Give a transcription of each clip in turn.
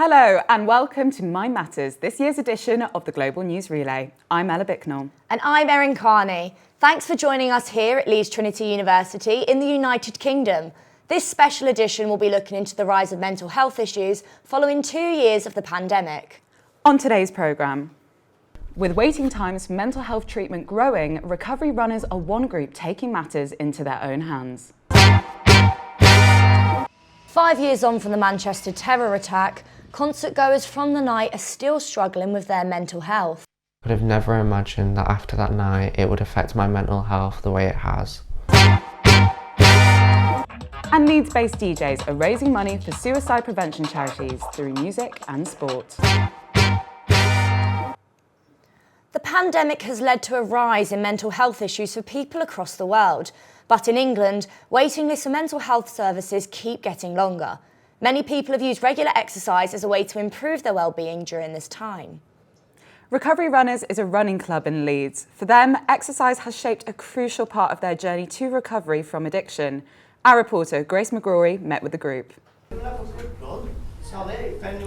Hello and welcome to Mind Matters, this year's edition of the Global News Relay. I'm Ella Bicknell. And I'm Erin Carney. Thanks for joining us here at Leeds Trinity University in the United Kingdom. This special edition will be looking into the rise of mental health issues following 2 years of the pandemic. On today's programme, with waiting times for mental health treatment growing, recovery runners are one group taking matters into their own hands. 5 years on from the Manchester terror attack, concert goers from the night are still struggling with their mental health. I could have never imagined that after that night it would affect my mental health the way it has. And Leeds-based DJs are raising money for suicide prevention charities through music and sport. The pandemic has led to a rise in mental health issues for people across the world. But in England, waiting lists for mental health services keep getting longer. Many people have used regular exercise as a way to improve their well-being during this time. Recovery Runners is a running club in Leeds. For them, exercise has shaped a crucial part of their journey to recovery from addiction. Our reporter, Grace McGrory, met with the group.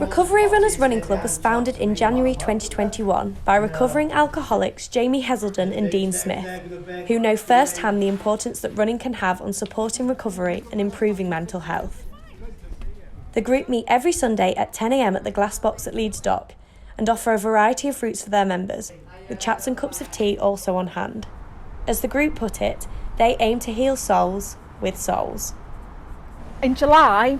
Recovery Runners Running Club was founded in January 2021 by recovering alcoholics Jamie Heselden and Dean Smith, who know firsthand the importance that running can have on supporting recovery and improving mental health. The group meet every Sunday at 10 a.m. at the Glass Box at Leeds Dock and offer a variety of routes for their members, with chats and cups of tea also on hand. As the group put it, they aim to heal souls with souls. In July,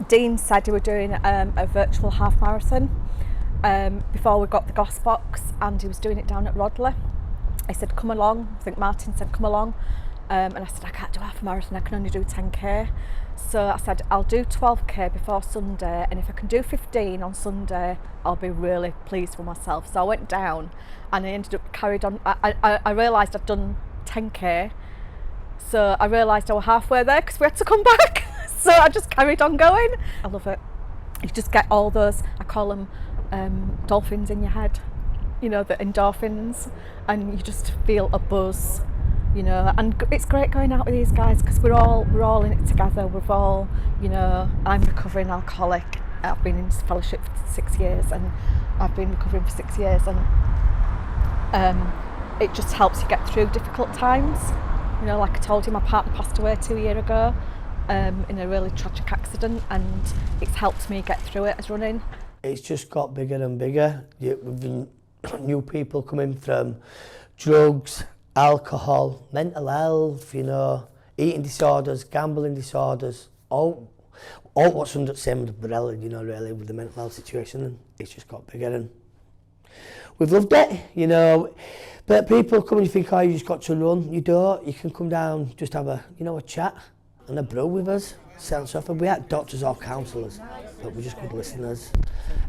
Dean said he were doing a virtual half marathon before we got the Glass Box, and he was doing it down at Rodley. I said, come along. I think Martin said, come along. And I said, I can't do half a marathon, I can only do 10k. So I said, I'll do 12k before Sunday, and if I can do 15 on Sunday, I'll be really pleased with myself. So I went down and I ended up carried on. I realised I'd done 10k, so I realised I was halfway there because we had to come back. So I just carried on going. I love it. You just get all those, I call them dolphins in your head, you know, the endorphins, and you just feel a buzz. You know, and it's great going out with these guys because we're all in it together. We're all, you know, I'm a recovering alcoholic. I've been in fellowship for 6 years, and I've been recovering for 6 years, and it just helps you get through difficult times. You know, like I told you, my partner passed away 2 years ago in a really tragic accident, and it's helped me get through it as running. It's just got bigger and bigger. We've been new people coming from drugs, alcohol, mental health, you know, eating disorders, gambling disorders, all what's under the same umbrella, you know, really, with the mental health situation, and it's just got bigger, and we've loved it, you know. But people come and you think, oh, you just got to run. You don't. You can come down, just have a chat and a brew with us. Sounds often. We aren't doctors or counsellors, but we're just good listeners.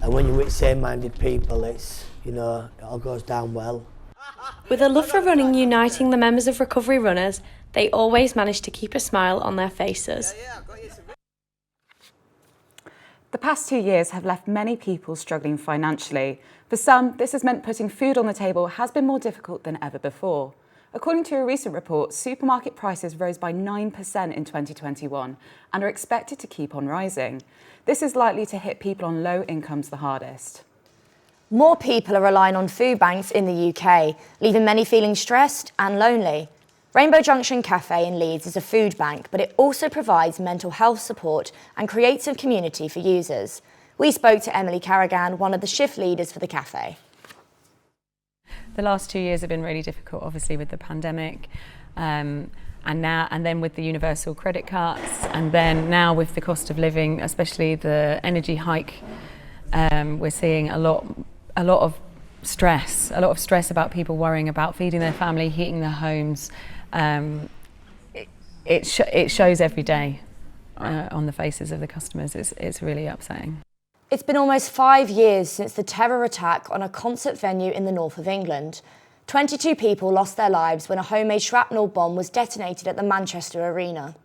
And when you're with same-minded people, it's, you know, it all goes down well. With a love for running uniting the members of Recovery Runners, they always manage to keep a smile on their faces. The past 2 years have left many people struggling financially. For some, this has meant putting food on the table has been more difficult than ever before. According to a recent report, supermarket prices rose by 9% in 2021 and are expected to keep on rising. This is likely to hit people on low incomes the hardest. More people are relying on food banks in the UK, leaving many feeling stressed and lonely. Rainbow Junction Cafe in Leeds is a food bank, but it also provides mental health support and creates a community for users. We spoke to Emily Carrigan, one of the shift leaders for the cafe. The last 2 years have been really difficult, obviously, with the pandemic, and then with the universal credit cuts, and then now with the cost of living, especially the energy hike. We're seeing a lot of stress about people worrying about feeding their family, heating their homes. It shows every day on the faces of the customers. It's really upsetting. It's been almost 5 years since the terror attack on a concert venue in the north of England. 22 people lost their lives when a homemade shrapnel bomb was detonated at the Manchester Arena.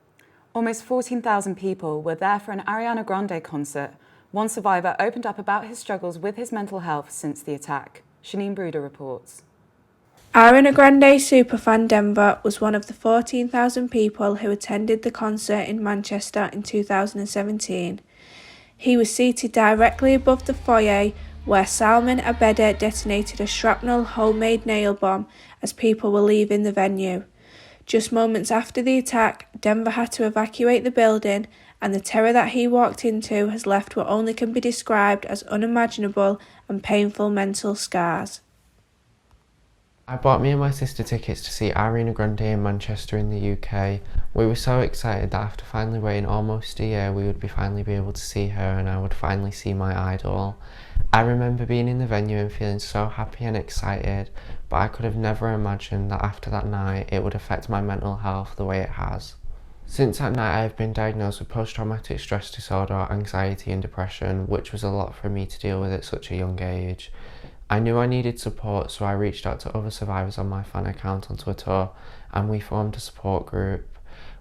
Almost 14,000 people were there for an Ariana Grande concert. One survivor opened up about his struggles with his mental health since the attack. Shanine Bruder reports. Ariana Grande superfan Denver was one of the 14,000 people who attended the concert in Manchester in 2017. He was seated directly above the foyer where Salman Abedi detonated a shrapnel homemade nail bomb as people were leaving the venue. Just moments after the attack, Denver had to evacuate the building, and the terror that he walked into has left what only can be described as unimaginable and painful mental scars. I bought me and my sister tickets to see Ariana Grande in Manchester in the UK. We were so excited that after finally waiting almost a year, we would finally be able to see her and I would finally see my idol. I remember being in the venue and feeling so happy and excited, but I could have never imagined that after that night it would affect my mental health the way it has. Since that night I have been diagnosed with post-traumatic stress disorder, anxiety and depression, which was a lot for me to deal with at such a young age. I knew I needed support, so I reached out to other survivors on my fan account on Twitter and we formed a support group.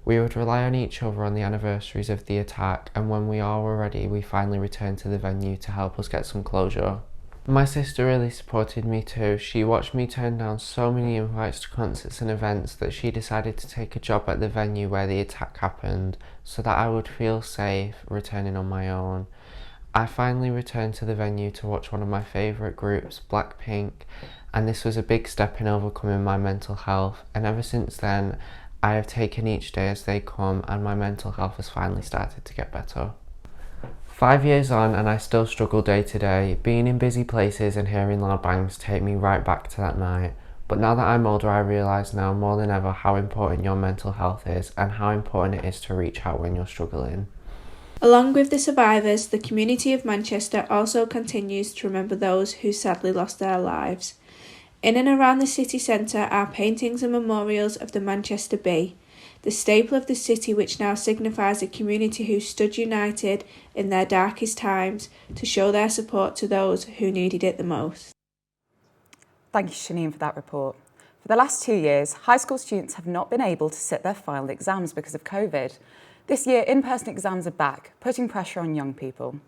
We would rely on each other on the anniversaries of the attack, and when we all were ready, we finally returned to the venue to help us get some closure. My sister really supported me too. She watched me turn down so many invites to concerts and events that she decided to take a job at the venue where the attack happened so that I would feel safe returning on my own. I finally returned to the venue to watch one of my favourite groups, Blackpink, and this was a big step in overcoming my mental health, and ever since then I have taken each day as they come and my mental health has finally started to get better. 5 years on and I still struggle day to day. Being in busy places and hearing loud bangs take me right back to that night. But now that I'm older, I realise now more than ever how important your mental health is and how important it is to reach out when you're struggling. Along with the survivors, the community of Manchester also continues to remember those who sadly lost their lives. In and around the city centre are paintings and memorials of the Manchester Bee, the staple of the city which now signifies a community who stood united in their darkest times to show their support to those who needed it the most. Thank you, Shanine, for that report. For the last 2 years, high school students have not been able to sit their final exams because of COVID. This year, in-person exams are back, putting pressure on young people.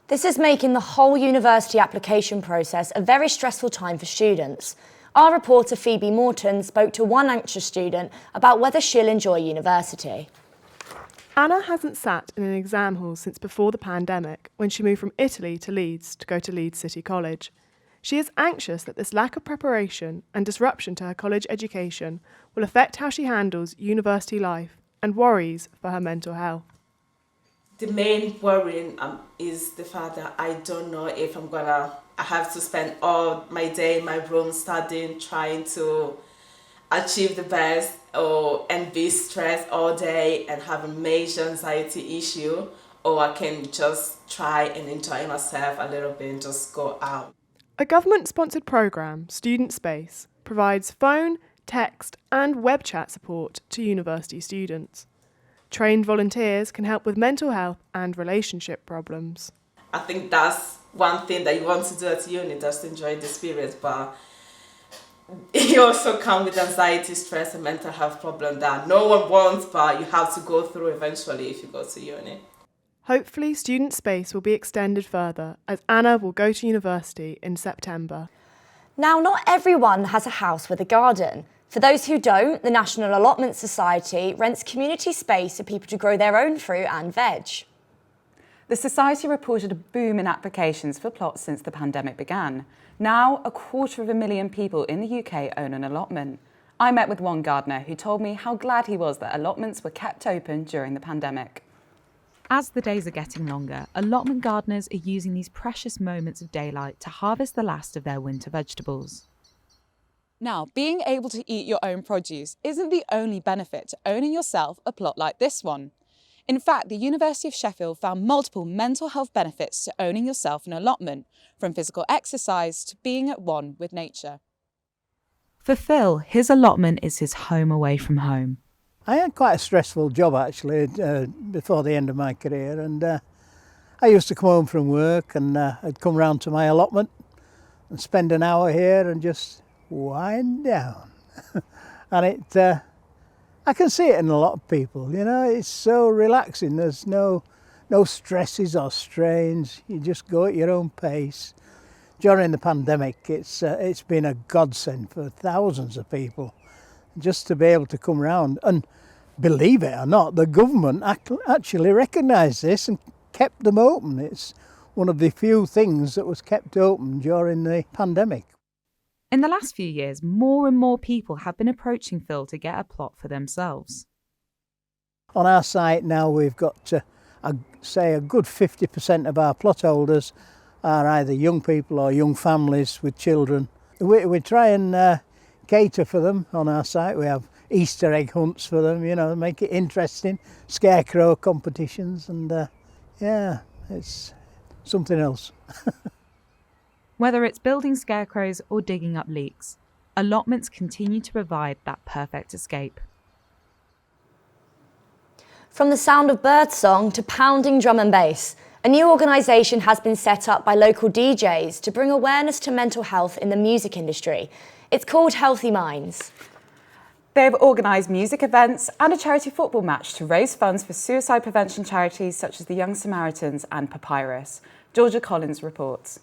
This is making the whole university application process a very stressful time for students. Our reporter Phoebe Morton spoke to one anxious student about whether she'll enjoy university. Anna hasn't sat in an exam hall since before the pandemic, when she moved from Italy to Leeds to go to Leeds City College. She is anxious that this lack of preparation and disruption to her college education will affect how she handles university life and worries for her mental health. The main worrying is the fact that I don't know if I have to spend all my day in my room studying, trying to achieve the best and be stressed all day and have a major anxiety issue, or I can just try and enjoy myself a little bit and just go out. A government-sponsored programme, Student Space, provides phone, text and web chat support to university students. Trained volunteers can help with mental health and relationship problems. I think that's one thing that you want to do at uni, just enjoy the experience, but you also come with anxiety, stress and mental health problems that no one wants, but you have to go through eventually if you go to uni. Hopefully Student Space will be extended further as Anna will go to university in September. Now, not everyone has a house with a garden. For those who don't, the National Allotments Society rents community space for people to grow their own fruit and veg. The Society reported a boom in applications for plots since the pandemic began. Now, 250,000 people in the UK own an allotment. I met with one gardener who told me how glad he was that allotments were kept open during the pandemic. As the days are getting longer, allotment gardeners are using these precious moments of daylight to harvest the last of their winter vegetables. Now, being able to eat your own produce isn't the only benefit to owning yourself a plot like this one. In fact, the University of Sheffield found multiple mental health benefits to owning yourself an allotment, from physical exercise to being at one with nature. For Phil, his allotment is his home away from home. I had quite a stressful job actually before the end of my career, and I used to come home from work and I'd come round to my allotment and spend an hour here and just wind down. And I can see it in a lot of people, you know, it's so relaxing. There's no stresses or strains. You just go at your own pace. During the pandemic, it's been a godsend for thousands of people just to be able to come round. And believe it or not, the government actually recognised this and kept them open. It's one of the few things that was kept open during the pandemic. In the last few years, more and more people have been approaching Phil to get a plot for themselves. On our site now we've got, I'd say, a good 50% of our plot holders are either young people or young families with children. We try and cater for them on our site. We have Easter egg hunts for them, you know, make it interesting, scarecrow competitions, and yeah, it's something else. Whether it's building scarecrows or digging up leaks, allotments continue to provide that perfect escape. From the sound of birdsong to pounding drum and bass, a new organisation has been set up by local DJs to bring awareness to mental health in the music industry. It's called Healthy Minds. They have organised music events and a charity football match to raise funds for suicide prevention charities such as the Young Samaritans and Papyrus. Georgia Collins reports.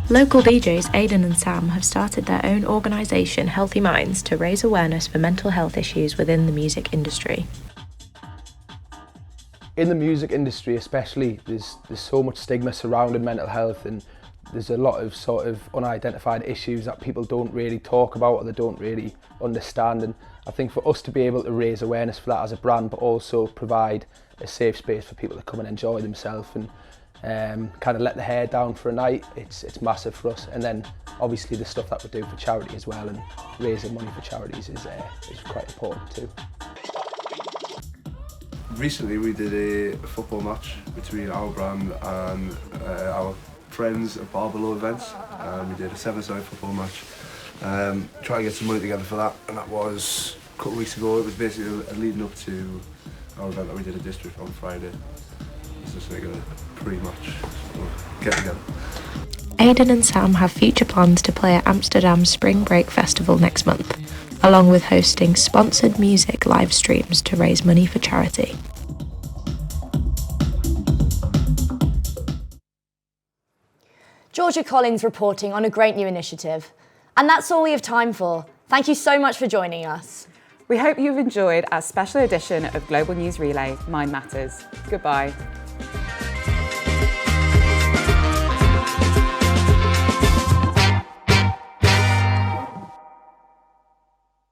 Local DJs Aidan and Sam have started their own organisation, Healthy Minds, to raise awareness for mental health issues within the music industry. In the music industry especially, there's so much stigma surrounding mental health, and there's a lot of sort of unidentified issues that people don't really talk about or they don't really understand, and I think for us to be able to raise awareness for that as a brand, but also provide a safe space for people to come and enjoy themselves and kind of let the hair down for a night, it's massive for us. And then obviously the stuff that we do for charity as well, and raising money for charities is quite important too. Recently we did a football match between our brand and our friends at Below Events. We did a 7-a-side football match, trying to get some money together for that, and that was a couple of weeks ago. It was basically leading up to our event that we did at District on Friday. It's just like a pre-match get together. Aidan and Sam have future plans to play at Amsterdam's Spring Break Festival next month, along with hosting sponsored music live streams to raise money for charity. Georgia Collins reporting on a great new initiative. And that's all we have time for. Thank you so much for joining us. We hope you've enjoyed our special edition of Global News Relay, Mind Matters. Goodbye.